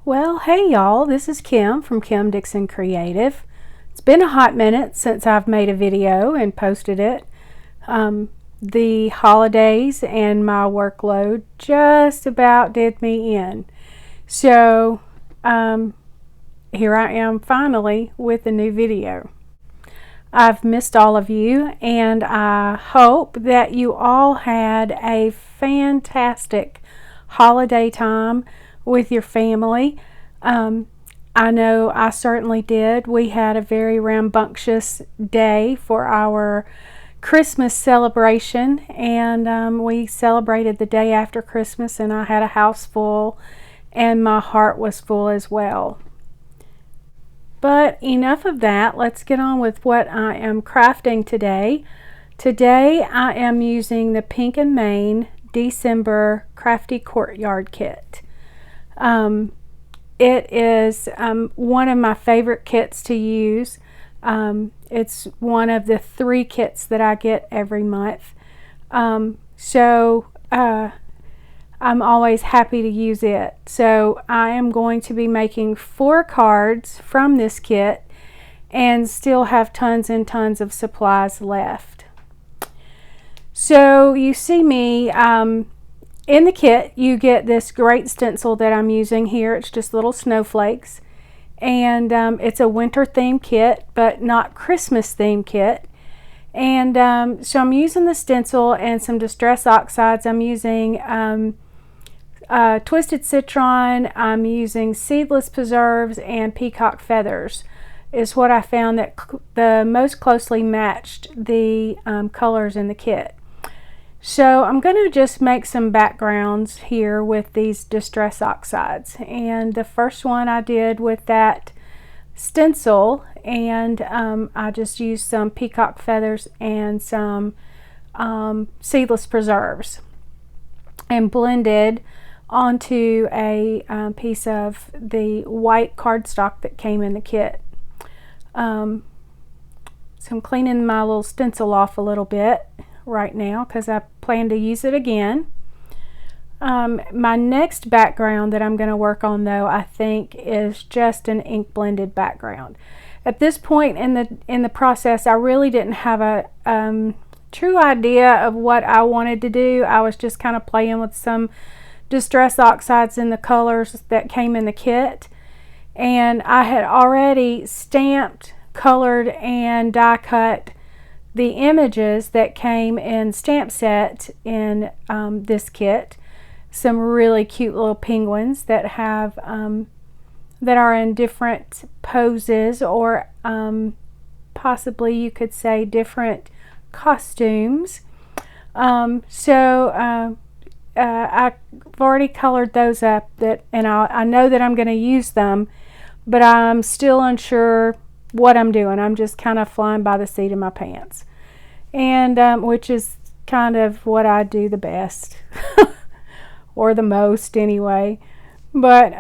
Well, hey y'all, this is Kim from Kim Dixon Creative. It's been a hot minute since I've made a video and posted it. The holidays and my workload just about did me in. So, here I am finally with a new video. I've missed all of you, and I hope that you all had a fantastic holiday time with your family. I know I certainly did. We had a very rambunctious day for our Christmas celebration, and we celebrated the day after Christmas, and I had a house full and my heart was full as well. But enough of that. Let's get on with what I am crafting today. Today I am using the Pink and Main December Crafty Courtyard kit. It is one of my favorite kits to use. It's one of the 3 kits that I get every month. So I'm always happy to use it. So I am going to be making 4 cards from this kit and still have tons and tons of supplies left. So you see me in the kit. You get this great stencil that I'm using here. It's just little snowflakes, and it's a winter theme kit but not Christmas theme kit. And so I'm using the stencil and some distress oxides. I'm using twisted citron, I'm using seedless preserves, and peacock feathers is what I found that the most closely matched the colors in the kit. So I'm going to just make some backgrounds here with these distress oxides, and the first one I did with that stencil, and I just used some peacock feathers and some seedless preserves and blended onto a piece of the white cardstock that came in the kit. So I'm cleaning my little stencil off a little bit right now because I plan to use it again. My next background that I'm going to work on, though, I think is just an ink blended background. At this point in the process, I really didn't have a true idea of what I wanted to do. I was just kind of playing with some distress oxides in the colors that came in the kit, and I had already stamped, colored, and die cut the images that came in stamp set in this kit. Some really cute little penguins that have that are in different poses, or possibly you could say different costumes. I've already colored those up, and I know that I'm going to use them, but I'm still unsure what I'm doing. I'm just kind of flying by the seat of my pants, and which is kind of what I do the best or the most anyway. But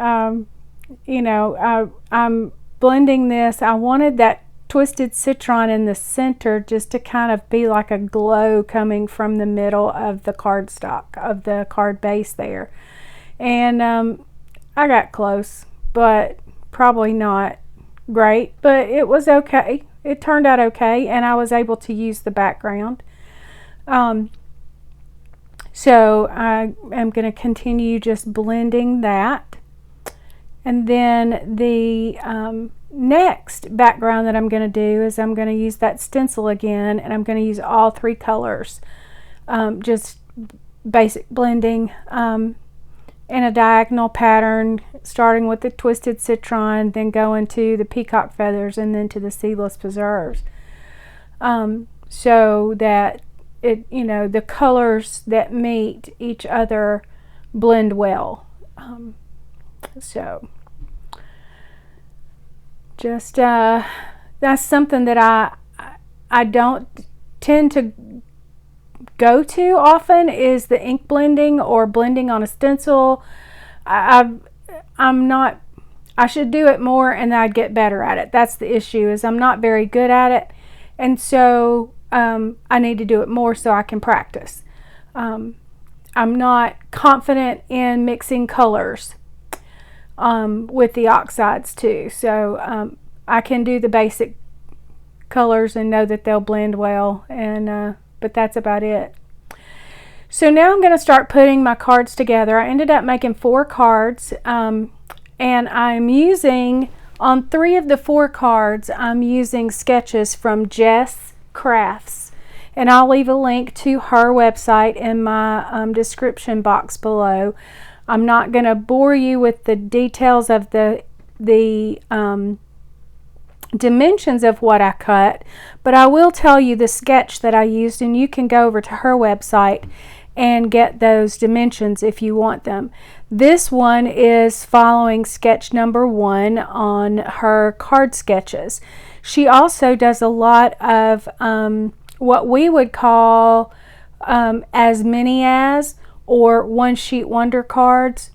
you know, I'm blending this. I wanted that twisted citron in the center just to kind of be like a glow coming from the middle of the cardstock, of the card base there. And I got close, but probably not great, but it was okay. It turned out okay, and I was able to use the background. So I am going to continue just blending that. And then the next background that I'm going to do is I'm going to use that stencil again, and I'm going to use all 3 colors, just basic blending in a diagonal pattern, starting with the twisted citron, then going to the peacock feathers, and then to the seedless preserves, so that it, you know, the colors that meet each other blend well. So just that's something that I don't tend to go to often, is the ink blending or blending on a stencil. I'm not, I should do it more and I'd get better at it. That's the issue, is I'm not very good at it, and so I need to do it more so I can practice. I'm not confident in mixing colors. with the oxides too. So I can do the basic colors and know that they'll blend well, and but that's about it. So now I'm going to start putting my cards together. I ended up making 4 cards, and I'm using, on 3 of the 4 cards, I'm using sketches from Jess Crafts, and I'll leave a link to her website in my description box below. I'm not going to bore you with the details of the dimensions of what I cut, but I will tell you the sketch that I used, and you can go over to her website and get those dimensions if you want them. This one is following sketch number 1 on her card sketches. She also does a lot of what we would call as many as, or one sheet wonder cards.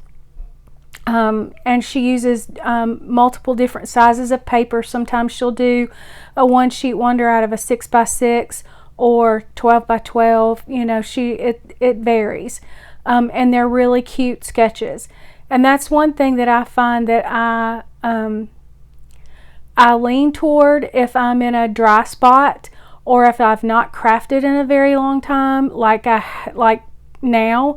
And she uses multiple different sizes of paper. Sometimes she'll do a one sheet wonder out of a 6x6 or 12x12. You know, it varies, and they're really cute sketches. And that's one thing that I find that I lean toward if I'm in a dry spot, or if I've not crafted in a very long time, like now,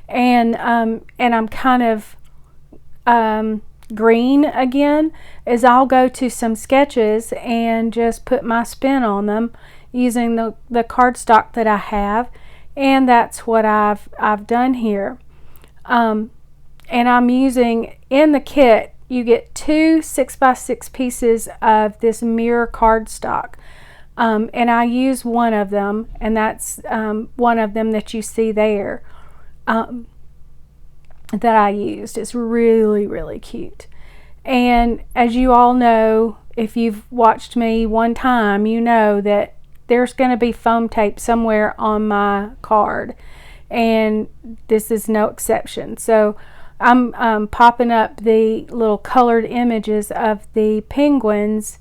and I'm kind of green again, is I'll go to some sketches and just put my spin on them using the cardstock that I have, and that's what I've done here. And I'm using, in the kit you get 2 6x6 pieces of this mirror cardstock, and I use one of them, and that's one of them that you see there, that I used. It's really, really cute. And as you all know, if you've watched me one time, you know that there's going to be foam tape somewhere on my card, and this is no exception. So I'm popping up the little colored images of the penguins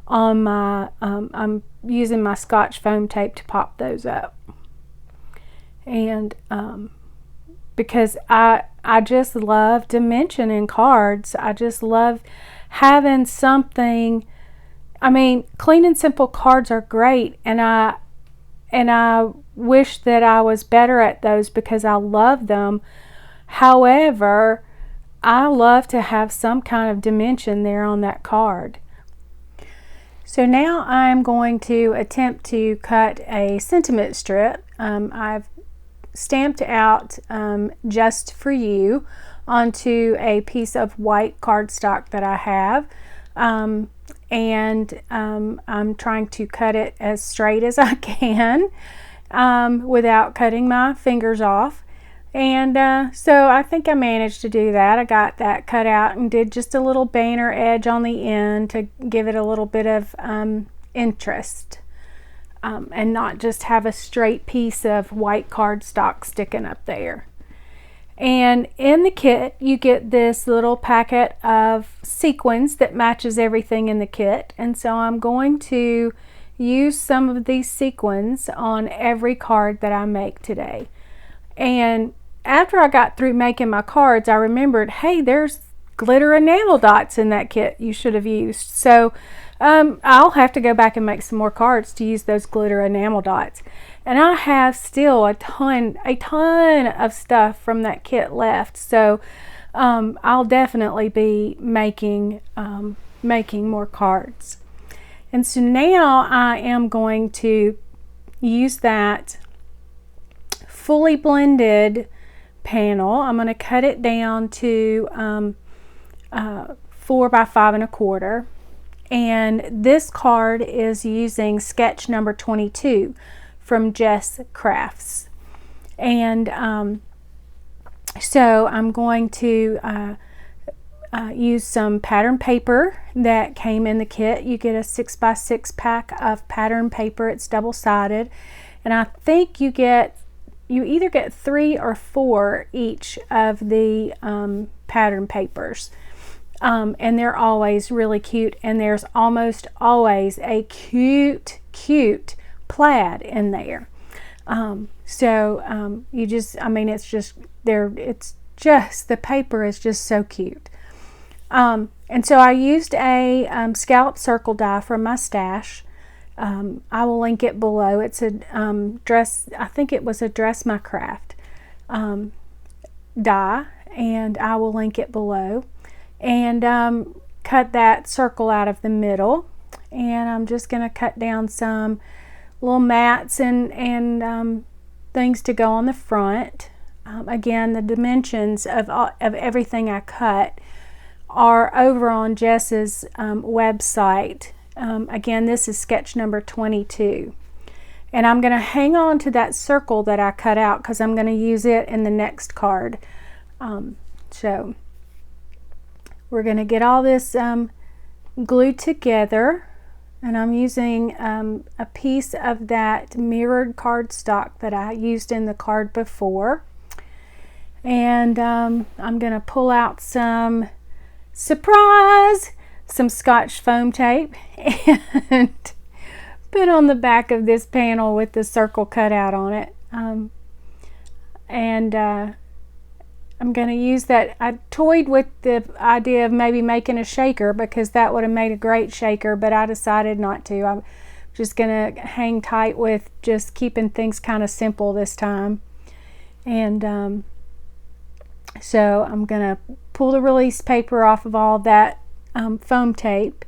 on my I'm using my Scotch foam tape to pop those up. And because I just love dimension in cards. I just love having something. I mean, clean and simple cards are great, and I wish that I was better at those because I love them. However, I love to have some kind of dimension there on that card. So now I'm going to attempt to cut a sentiment strip. I've stamped out Just For You onto a piece of white cardstock that I have, and I'm trying to cut it as straight as I can without cutting my fingers off. And so I think I managed to do that. I got that cut out and did just a little banner edge on the end to give it a little bit of interest, and not just have a straight piece of white cardstock sticking up there. And in the kit you get this little packet of sequins that matches everything in the kit, and so I'm going to use some of these sequins on every card that I make today. And after I got through making my cards, I remembered, hey, there's glitter enamel dots in that kit you should have used. So I'll have to go back and make some more cards to use those glitter enamel dots. And I have still a ton of stuff from that kit left. So I'll definitely be making more cards. And so now I am going to use that fully blended panel. I'm going to cut it down to 4 by 5 1/4, and this card is using sketch number 22 from Jess Crafts. And so I'm going to use some pattern paper that came in the kit. You get a 6x6 pack of pattern paper. It's double-sided, and I think you either get 3 or 4 each of the pattern papers, and they're always really cute, and there's almost always a cute plaid in there. You just, I mean, it's just the paper is just so cute. And so I used a scallop circle die from my stash. I will link it below. It's a dress, I think it was a Dress My Craft die, and I will link it below. And cut that circle out of the middle, and I'm just going to cut down some little mats and things to go on the front. Again, the dimensions of everything I cut are over on Jess's website. Again, this is sketch number 22. And I'm going to hang on to that circle that I cut out because I'm going to use it in the next card. So we're going to get all this glued together. And I'm using a piece of that mirrored cardstock that I used in the card before. And I'm going to pull out some, surprise, some Scotch foam tape and put on the back of this panel with the circle cut out on it. I'm going to use that. I toyed with the idea of maybe making a shaker because that would have made a great shaker, but I decided not to. I'm just going to hang tight with just keeping things kind of simple this time. And so I'm going to pull the release paper off of all that foam tape,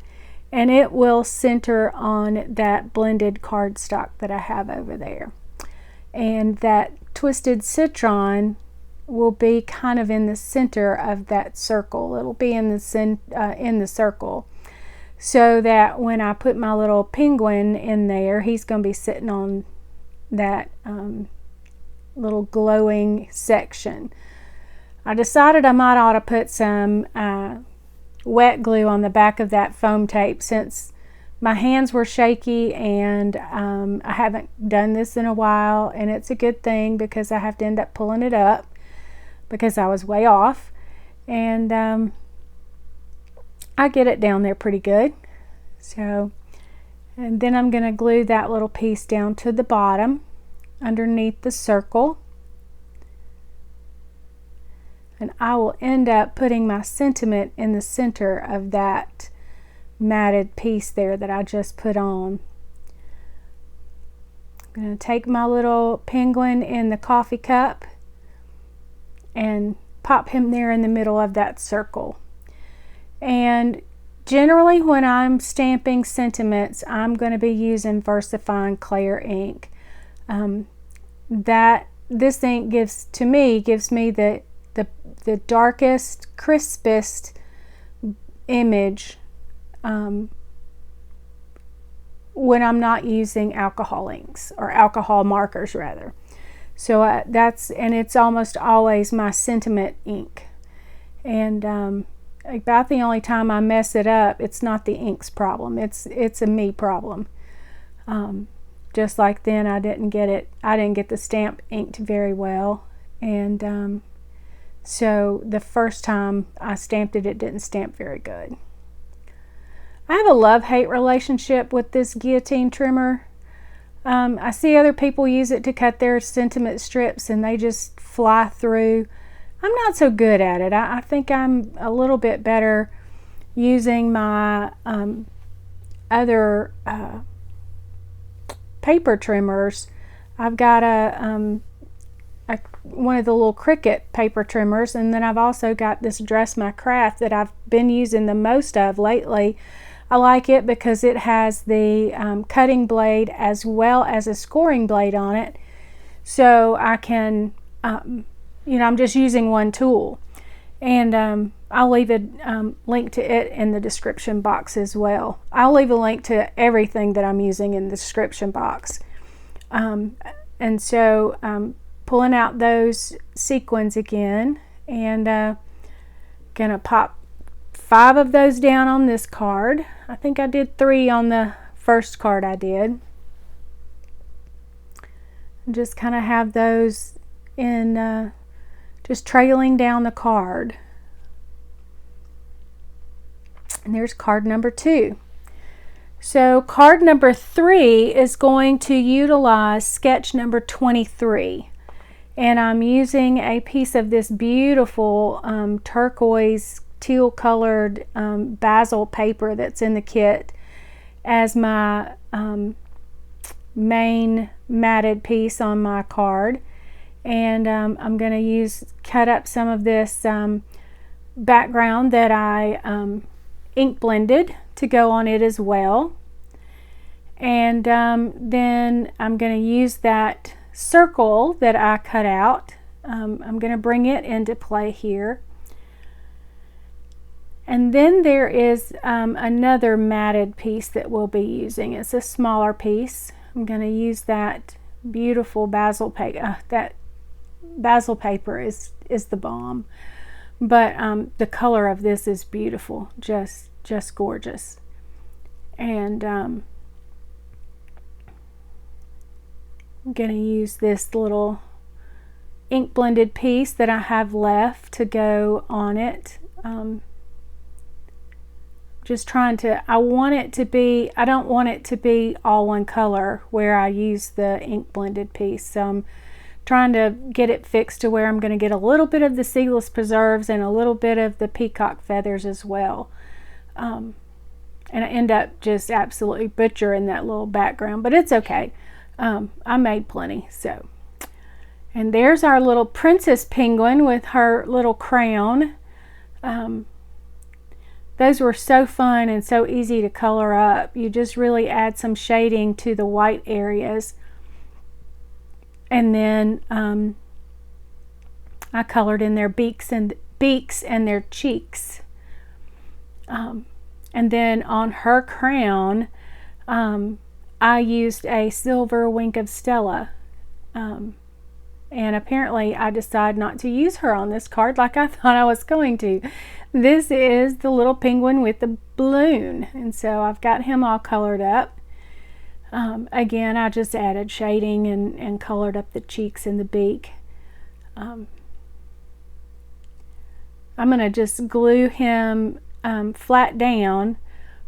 and it will center on that blended cardstock that I have over there. And that twisted citron will be kind of in the center of that circle. It'll be in the circle, so that when I put my little penguin in there, he's going to be sitting on that little glowing section. I decided I might ought to put some wet glue on the back of that foam tape since my hands were shaky, and I haven't done this in a while, and it's a good thing because I have to end up pulling it up because I was way off, and I get it down there pretty good. So, and then I'm going to glue that little piece down to the bottom underneath the circle, and I will end up putting my sentiment in the center of that matted piece there that I just put on. I'm going to take my little penguin in the coffee cup and pop him there in the middle of that circle. And generally when I'm stamping sentiments, I'm going to be using VersaFine Clear ink. This ink gives me the darkest, crispest image when I'm not using alcohol inks, or alcohol markers rather. So and it's almost always my sentiment ink. And about the only time I mess it up, it's not the ink's problem. It's a me problem. Just like then I didn't get the stamp inked very well. And so the first time I stamped it, it didn't stamp very good. I have a love-hate relationship with this guillotine trimmer. I see other people use it to cut their sentiment strips and they just fly through. I'm not so good at it. I think I'm a little bit better using my other paper trimmers. I've got one of the little Cricut paper trimmers, and then I've also got this Dress My Craft that I've been using the most of lately. I like it because it has the cutting blade as well as a scoring blade on it, so I can I'm just using one tool. And I'll leave a link to it in the description box as well. I'll leave a link to everything that I'm using in the description box. And so pulling out those sequins again, and gonna pop 5 of those down on this card. I think I did 3 on the first card I did. And just kind of have those in just trailing down the card. And there's card number 2. So card number 3 is going to utilize sketch number 23. And I'm using a piece of this beautiful turquoise teal colored basil paper that's in the kit as my main matted piece on my card. And I'm going to cut up some of this background that I ink blended to go on it as well. And then I'm going to use that circle that I cut out. I'm going to bring it into play here. And then there is another matted piece that we'll be using. It's a smaller piece. I'm going to use that beautiful basil paper. That basil paper is the bomb. But the color of this is beautiful, just gorgeous. And I'm going to use this little ink blended piece that I have left to go on it. Just trying to, I don't want it to be all one color where I use the ink blended piece. So I'm trying to get it fixed to where I'm going to get a little bit of the seedless preserves and a little bit of the peacock feathers as well. And I end up just absolutely butchering that little background, but it's okay. I made plenty. So, and there's our little princess penguin with her little crown. Those were so fun and so easy to color up. You just really add some shading to the white areas. And then I colored in their beaks and their cheeks. And then on her crown, I used a silver wink of Stella. And apparently I decided not to use her on this card like I thought I was going to. This is the little penguin with the balloon. And so I've got him all colored up. Again, I just added shading and colored up the cheeks and the beak. I'm going to just glue him flat down.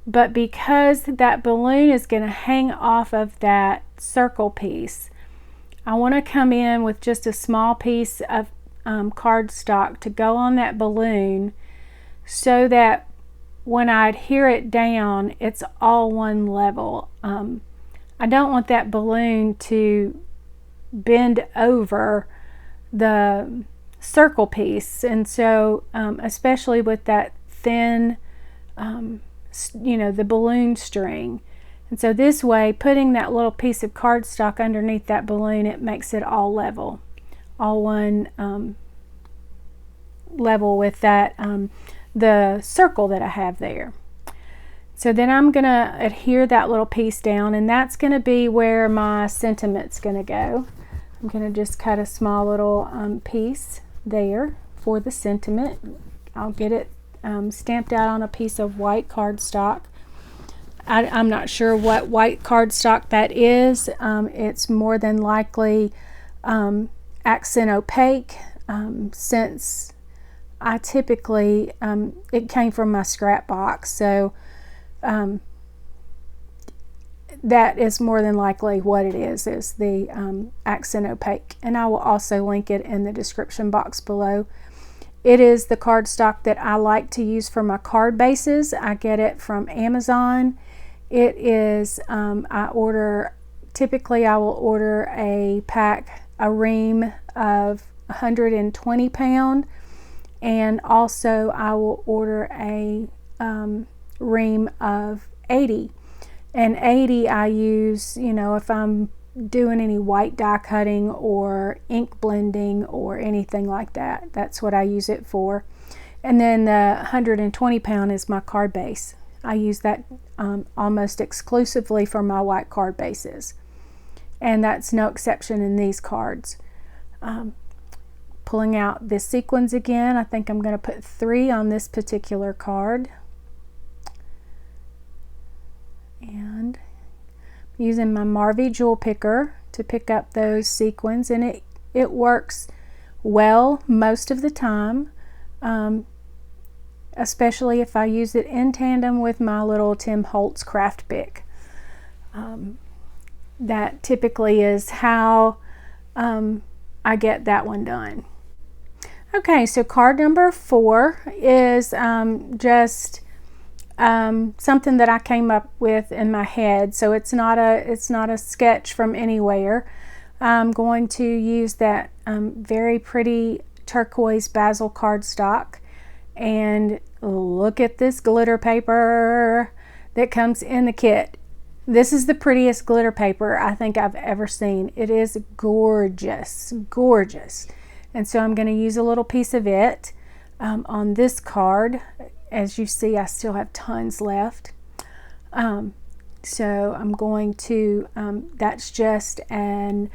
But because that balloon is going to hang off of that circle piece, I want to come in with just a small piece of cardstock to go on that balloon so that when I adhere it down, it's all one level. I don't want that balloon to bend over the circle piece, and so especially with that thin, the balloon string. And so this way, putting that little piece of cardstock underneath that balloon, it makes it all level, all one level with that the circle that I have there. So then I'm going to adhere that little piece down, and that's going to be where my sentiment's going to go. I'm going to just cut a small little piece there for the sentiment. I'll get it stamped out on a piece of white cardstock. I'm not sure what white cardstock that is. It's more than likely accent opaque, since I typically, it came from my scrap box, so that is more than likely what it is the accent opaque, and I will also link it in the description box below. It is the cardstock that I like to use for my card bases. I get it from Amazon. It is, typically I will order a ream of 120 pound, and also I will order a ream of 80. And 80 I use, if I'm doing any white die cutting or ink blending or anything like that. That's what I use it for. And then the 120 pound is my card base. I use that almost exclusively for my white card bases. And that's no exception in these cards. Pulling out the sequins again, I think I'm going to put 3 on this particular card. And using my Marvy jewel picker to pick up those sequins, and it works well most of the time, especially if I use it in tandem with my little Tim Holtz craft pick. That typically is how I get that one done. Okay, so card number 4 is just something that I came up with in my head. So it's not a sketch from anywhere. I'm going to use that very pretty turquoise basil cardstock, and look at this glitter paper that comes in the kit. This is the prettiest glitter paper I think I've ever seen. It is gorgeous, gorgeous. And so I'm going to use a little piece of it on this card. As you see, I still have tons left. So I'm going to, that's just an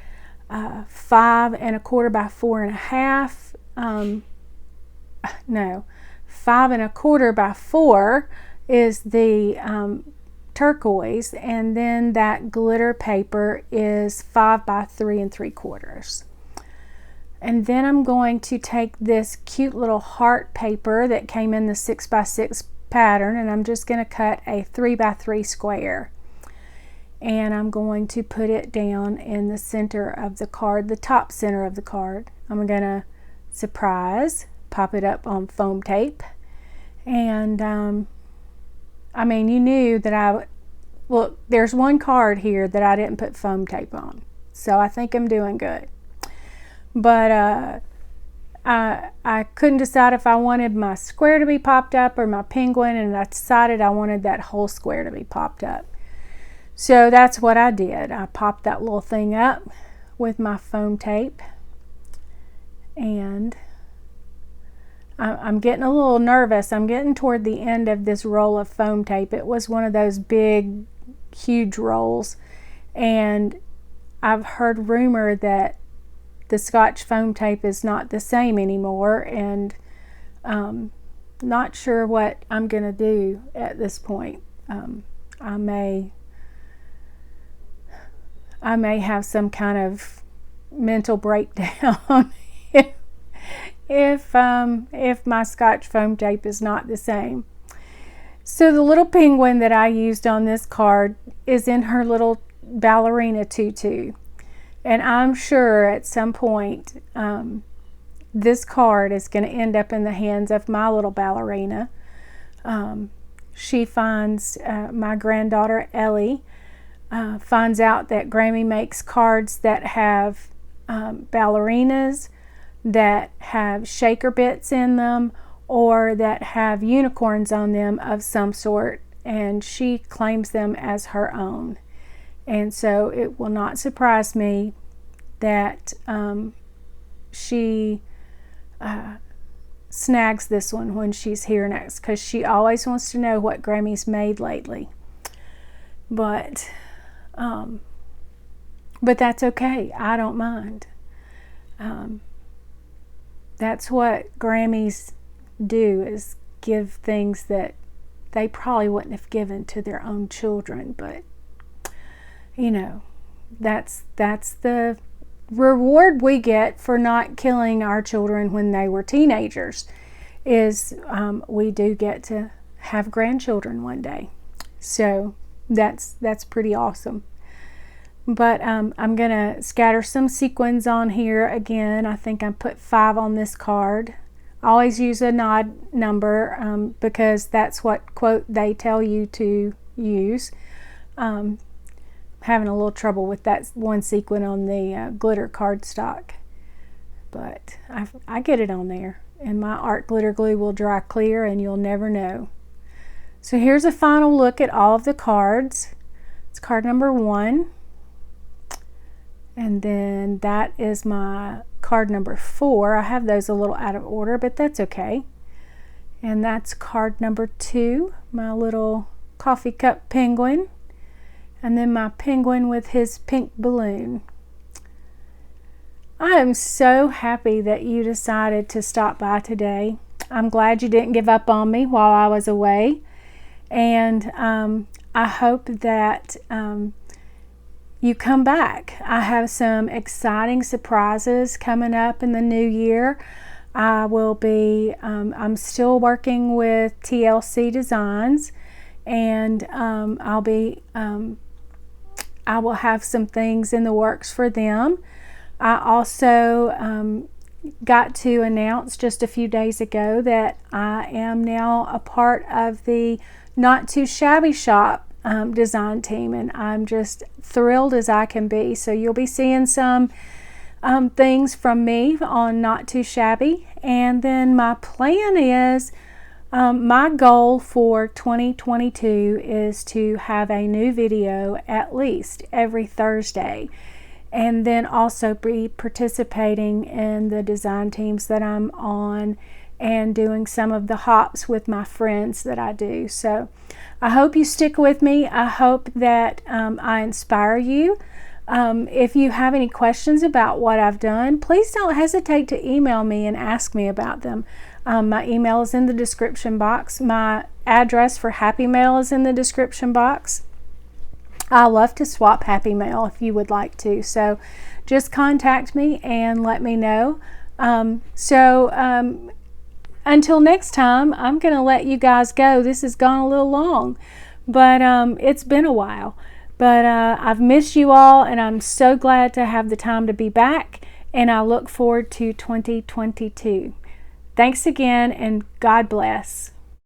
5 1/4 by 4 1/2. No, 5 1/4 by 4 is the turquoise, and then that glitter paper is 5 by 3 3/4. And then I'm going to take this cute little heart paper that came in the 6 by 6 pattern, and I'm just going to cut a 3 by 3 square. And I'm going to put it down in the center of the card, the top center of the card. I'm going to, surprise, pop it up on foam tape. And I mean, you knew that look, there's one card here that I didn't put foam tape on. So I think I'm doing good. But I couldn't decide if I wanted my square to be popped up or my penguin, and I decided I wanted that whole square to be popped up. So that's what I did. I popped that little thing up with my foam tape, and I'm getting a little nervous. I'm getting toward the end of this roll of foam tape. It was one of those big, huge rolls, and I've heard rumor that the Scotch foam tape is not the same anymore, and not sure what I'm gonna do at this point. I may have some kind of mental breakdown if my Scotch foam tape is not the same. So the little penguin that I used on this card is in her little ballerina tutu. And I'm sure at some point this card is going to end up in the hands of my little ballerina. She finds, my granddaughter Ellie finds out that Grammy makes cards that have ballerinas, that have shaker bits in them, or that have unicorns on them of some sort, and she claims them as her own. And so it will not surprise me that she snags this one when she's here next, because she always wants to know what Grammy's made lately. But that's okay. I don't mind. That's what Grammys do, is give things that they probably wouldn't have given to their own children. But you know, that's the reward we get for not killing our children when they were teenagers, is we do get to have grandchildren one day. So that's pretty awesome. But I'm gonna scatter some sequins on here again. I think I put 5 on this card. I always use an odd number because that's what quote they tell you to use. Having a little trouble with that one sequin on the glitter cardstock, but I get it on there, and my art glitter glue will dry clear and you'll never know. So here's a final look at all of the cards. It's card number 1, and then that is my card number 4. I have those a little out of order, but that's okay. And that's card number 2, my little coffee cup penguin. And then my penguin with his pink balloon. I am so happy that you decided to stop by today. I'm glad you didn't give up on me while I was away. And I hope that you come back. I have some exciting surprises coming up in the new year. I will be, I'm still working with TLC Designs, and I will have some things in the works for them. I also got to announce just a few days ago that I am now a part of the Not Too Shabby Shop design team, and I'm just thrilled as I can be. So you'll be seeing some things from me on Not Too Shabby, and then my plan is my goal for 2022 is to have a new video at least every Thursday, and then also be participating in the design teams that I'm on and doing some of the hops with my friends that I do. So I hope you stick with me. I hope that I inspire you. If you have any questions about what I've done, please don't hesitate to email me and ask me about them. My email is in the description box. My address for Happy Mail is in the description box. I love to swap Happy Mail if you would like to. So just contact me and let me know. Until next time, I'm going to let you guys go. This has gone a little long, but it's been a while. But I've missed you all, and I'm so glad to have the time to be back, and I look forward to 2022. Thanks again, and God bless.